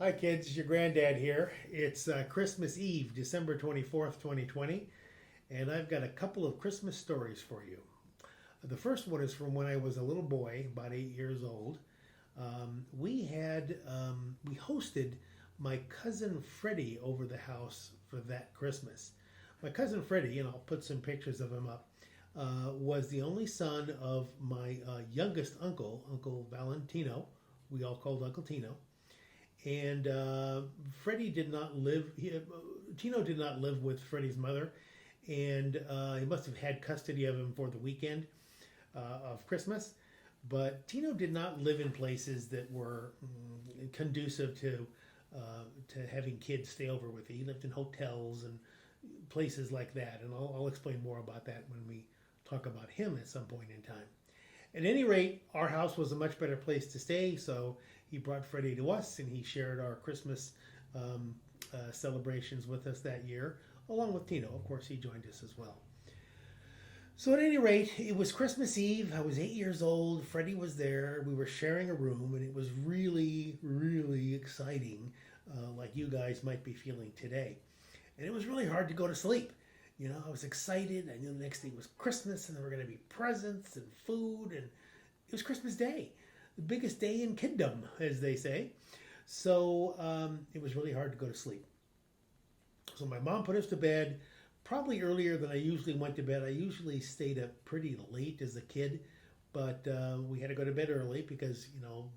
Hi, kids. It's your granddad here. It's Christmas Eve, December 24th, 2020, and I've got a couple of Christmas stories for you. The first one is from when I was a little boy, about 8 years old. We hosted my cousin Freddie over the house for that Christmas. My cousin Freddie, and I'll put some pictures of him up, was the only son of my youngest uncle, Uncle Valentino. We all called Uncle Tino. And Freddie did not live. Tino did not live with Freddie's mother, and he must have had custody of him for the weekend of Christmas. But Tino did not live in places that were conducive to having kids stay over with you. He lived in hotels and places like that, and I'll explain more about that when we talk about him at some point in time. At any rate, our house was a much better place to stay, so he brought Freddie to us, and he shared our Christmas celebrations with us that year, along with Tino. Of course, he joined us as well. So at any rate, it was Christmas Eve. I was 8 years old. Freddie was there. We were sharing a room, and it was really, really exciting, like you guys might be feeling today. And it was really hard to go to sleep. You know, I was excited. I knew the next day was Christmas, and there were going to be presents and food, and it was Christmas Day, the biggest day in kingdom, as they say. So it was really hard to go to sleep. So my mom put us to bed probably earlier than I usually went to bed. I usually stayed up pretty late as a kid, but we had to go to bed early because, you know,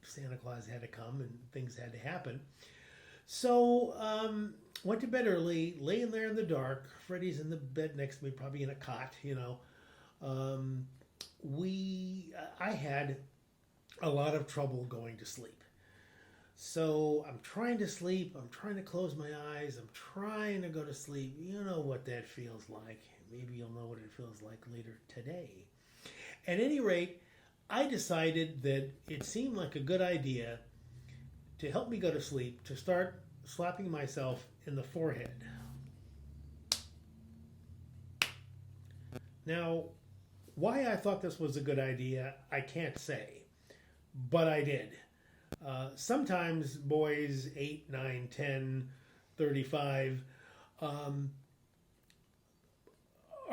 Santa Claus had to come and things had to happen. So went to bed early, laying there in the dark. Freddie's in the bed next to me, probably in a cot, you know. I had a lot of trouble going to sleep. So I'm trying to sleep. I'm trying to close my eyes. I'm trying to go to sleep. You know what that feels like. Maybe you'll know what it feels like later today. At any rate, I decided that it seemed like a good idea to help me go to sleep to start slapping myself in the forehead. Now, why I thought this was a good idea, I can't say, but I did. Sometimes boys 8, 9, 10, 35 are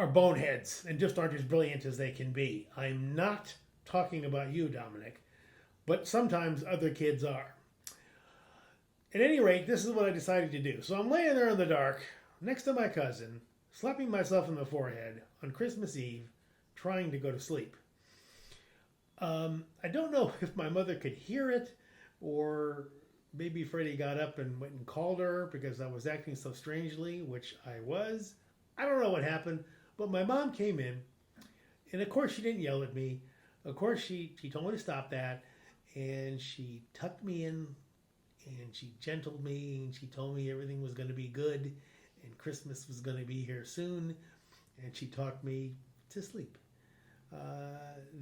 boneheads and just aren't as brilliant as they can be. I'm not talking about you, Dominic, but sometimes other kids are. At any rate, this is what I decided to do. So I'm laying there in the dark next to my cousin, slapping myself in the forehead on Christmas Eve, trying to go to sleep. I don't know if my mother could hear it, or maybe Freddie got up and went and called her because I was acting so strangely, which I was. I don't know what happened, but my mom came in, and of course she didn't yell at me. Of course she told me to stop that, and she tucked me in, and she gentled me, and she told me everything was going to be good, and Christmas was going to be here soon, and she talked me to sleep.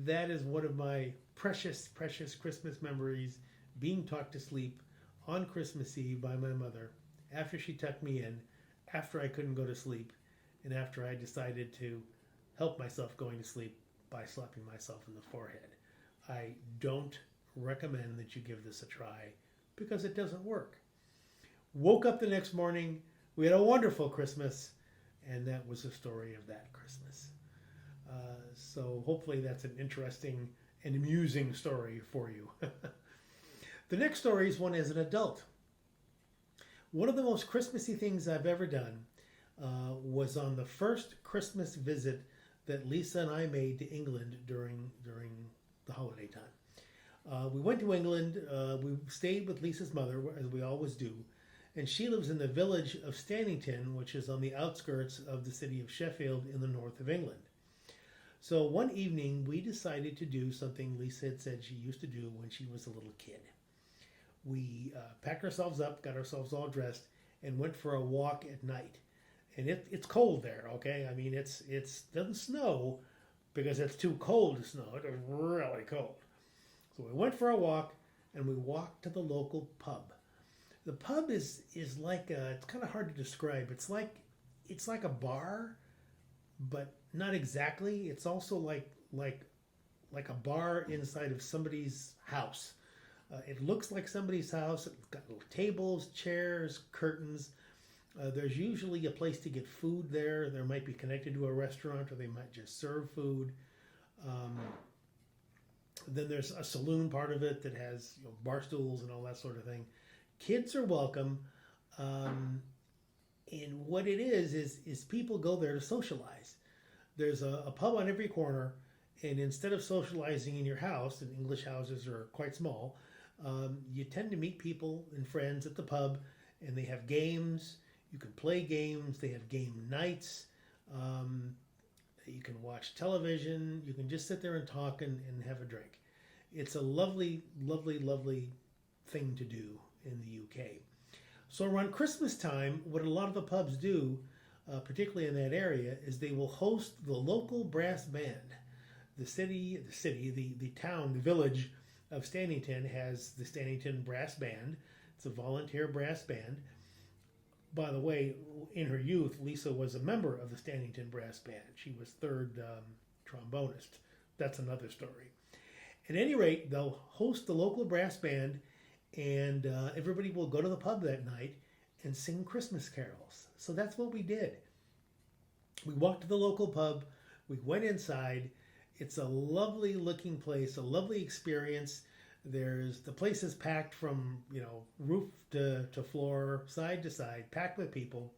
That is one of my precious, precious Christmas memories, being talked to sleep on Christmas Eve by my mother after she tucked me in, after I couldn't go to sleep, and after I decided to help myself going to sleep by slapping myself in the forehead. I don't recommend that you give this a try because it doesn't work. Woke up the next morning, we had a wonderful Christmas, and that was the story of that Christmas. So hopefully that's an interesting and amusing story for you. The next story is one as an adult. One of the most Christmassy things I've ever done was on the first Christmas visit that Lisa and I made to England during the holiday time. We went to England. We stayed with Lisa's mother, as we always do, and she lives in the village of Stannington, which is on the outskirts of the city of Sheffield in the north of England. So one evening, we decided to do something Lisa had said she used to do when she was a little kid. We packed ourselves up, got ourselves all dressed, and went for a walk at night. And it's cold there, okay? I mean, it doesn't snow because it's too cold to snow. It was really cold. So we went for a walk, and we walked to the local pub. The pub is like it's kind of hard to describe. It's like a bar, but not exactly. It's also like a bar inside of somebody's house. It looks like somebody's house. It's got little tables, chairs, curtains. There's usually a place to get food there. There might be connected to a restaurant, or they might just serve food. Um, then there's a saloon part of it that has, you know, bar stools and all that sort of thing. Kids are welcome. And what it is people go there to socialize. There's a pub on every corner, and instead of socializing in your house, and English houses are quite small, you tend to meet people and friends at the pub, and they have games. You can play games. They have game nights. You can watch television. You can just sit there and talk and have a drink. It's a lovely, lovely, lovely thing to do in the UK. So around Christmas time, what a lot of the pubs do, particularly in that area, is they will host the local brass band. The town, the village of Stannington has the Stannington Brass Band. It's a volunteer brass band. By the way, in her youth, Lisa was a member of the Stannington Brass Band. She was third trombonist. That's another story. At any rate, they'll host the local brass band, and everybody will go to the pub that night and sing Christmas carols. So that's what we did. We walked to the local pub. We went inside. It's a lovely looking place, a lovely experience. The place is packed from, you know, roof to floor, side to side, packed with people.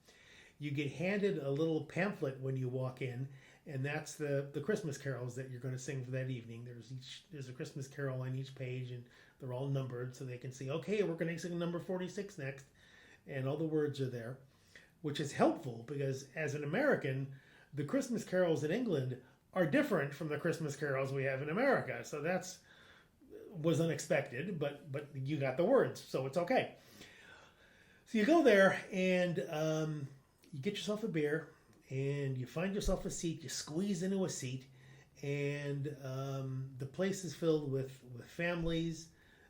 You get handed a little pamphlet when you walk in, and that's the Christmas carols that you're going to sing for that evening. There's a Christmas carol on each page, and they're all numbered so they can see, okay, we're going to sing number 46 next, and all the words are there, which is helpful because as an American, the Christmas carols in England are different from the Christmas carols we have in America. So was unexpected, but you got the words, so it's okay. So you go there and you get yourself a beer and you find yourself a seat. You squeeze into a seat, and the place is filled with families.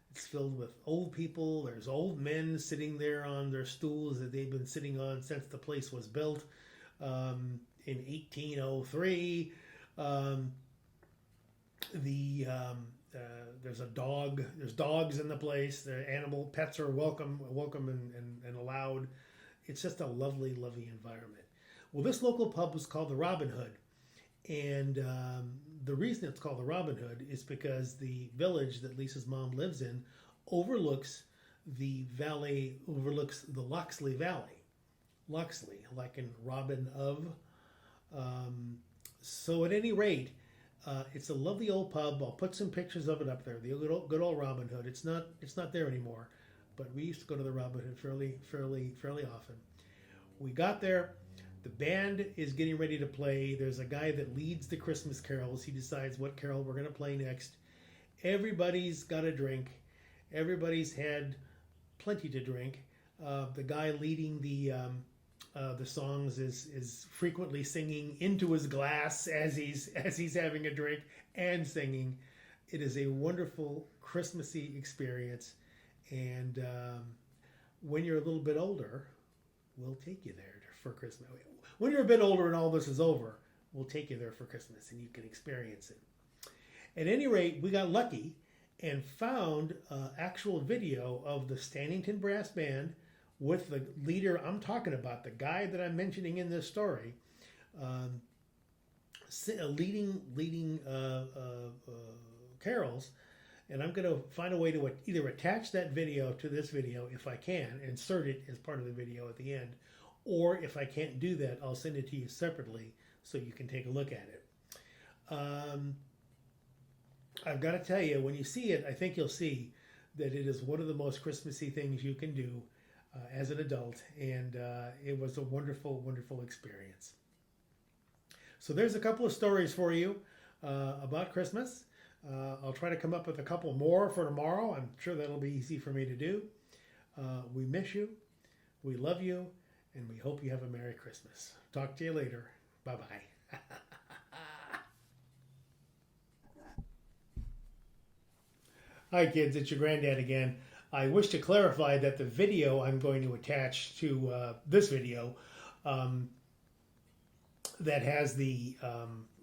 It's filled with old people. There's old men sitting there on their stools that they've been sitting on since the place was built in 1803. There's a dog. There's dogs in the place. The animal pets are welcome and allowed. It's just a lovely, lovely environment. Well, this local pub was called the Robin Hood, and the reason it's called the Robin Hood is because the village that Lisa's mom lives in overlooks the Loxley Valley. Loxley, like in Robin of. So at any rate, it's a lovely old pub. I'll put some pictures of it up there. The good old Robin Hood. It's not there anymore, but we used to go to the Robin Hood fairly often. We got there. The band is getting ready to play. There's a guy that leads the Christmas carols. He decides what carol we're going to play next. Everybody's got a drink. Everybody's had plenty to drink. The guy leading the songs is frequently singing into his glass as he's having a drink and singing. It is a wonderful Christmassy experience, and when you're a little bit older, we'll take you there for Christmas. When you're a bit older and all this is over, we'll take you there for Christmas and you can experience it. At any rate, we got lucky and found actual video of the Stannington Brass Band with the leader I'm talking about, the guy that I'm mentioning in this story, leading carols. And I'm going to find a way to either attach that video to this video if I can, insert it as part of the video at the end, or if I can't do that, I'll send it to you separately so you can take a look at it. I've got to tell you, when you see it, I think you'll see that it is one of the most Christmassy things you can do as an adult, and it was a wonderful, wonderful experience. So there's a couple of stories for you about Christmas. I'll try to come up with a couple more for tomorrow. I'm sure that'll be easy for me to do. We miss you, we love you, and we hope you have a Merry Christmas. Talk to you later. Bye-bye. Hi kids, it's your granddad again. I wish to clarify that the video I'm going to attach to this video that has the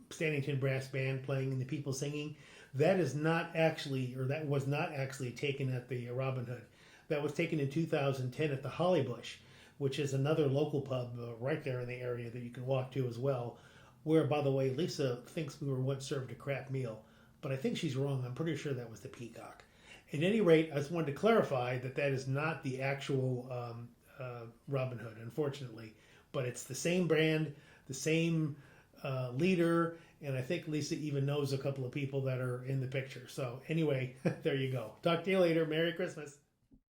Stannington Brass Band playing and the people singing, That is not actually, or that was not actually taken at the Robin Hood. That was taken in 2010 at the Hollybush, which is another local pub right there in the area that you can walk to as well. Where, by the way, Lisa thinks we were once served a crap meal, but I think she's wrong. I'm pretty sure that was the Peacock. At any rate, I just wanted to clarify that that is not the actual Robin Hood, unfortunately. But it's the same brand, the same leader, and I think Lisa even knows a couple of people that are in the picture. So anyway, there you go. Talk to you later. Merry Christmas.